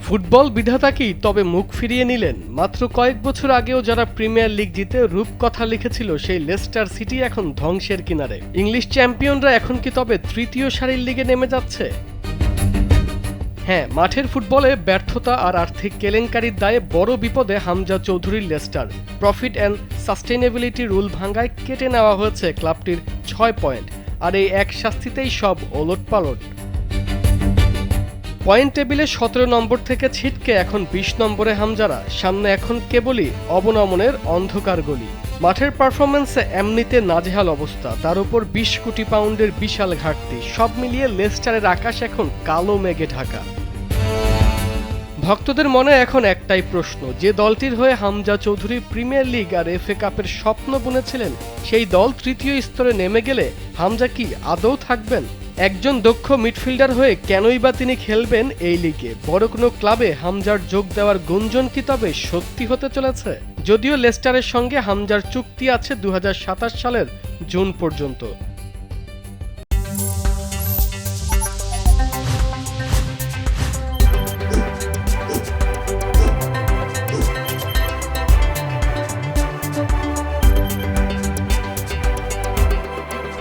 Football বিধাতা কি তবে মুখ ফিরিয়ে নিলেন? মাত্র কয়েক বছর আগেও যারা প্রিমিয়ার লিগ জিতে রূপকথা লিখেছিল সেই লেস্টার সিটি এখন ধ্বংসের কিনারে। ইংলিশ চ্যাম্পিয়নরা এখন কি তবে তৃতীয় সারির লিগে নেমে যাচ্ছে? হ্যাঁ, মাঠের ফুটবলে ব্যর্থতা আর আর্থিক কেলেঙ্কারির দায়ে বড় বিপদে হামজা চৌধুরীর Leicester. Profit and sustainability rule ভাঙ্গায় কেটে নেওয়া হয়েছে ক্লাবটির 6 পয়েন্ট, আর এই এক শাস্তিতেই সব ওলটপালট। পয়েন্ট টেবিলে 17 নম্বর থেকে ছিটকে এখন 20 নম্বরে হামজারা। সামনে এখন কেবলই অবনমনের অন্ধকার গলি। মাঠের পারফরম্যান্সে এমনিতে নাজেহাল অবস্থা, তার উপর 20 কোটি পাউন্ডের বিশাল ঘাটতি। সব মিলিয়ে লেস্টারের আকাশ এখন কালো মেঘে ঢাকা। ভক্তদের মনে এখন একটাই প্রশ্ন, যে দলটির হয়ে হামজা চৌধুরী প্রিমিয়ার লিগ আর এফএ কাপের স্বপ্ন বুনেছিলেন, সেই দল তৃতীয় স্তরে নেমে গেলে হামজা কি আদৌ থাকবেন? একজন দক্ষ মিডফিল্ডার হয়ে কেনই বা তিনি খেলবেন এই লিগে? বড় কোনো ক্লাবে হামজার যোগ দেওয়ার গুঞ্জন কি তবে সত্যি হতে চলেছে? যদিও লেস্টারের সঙ্গে হামজার চুক্তি আছে 2027 সালের জুন পর্যন্ত।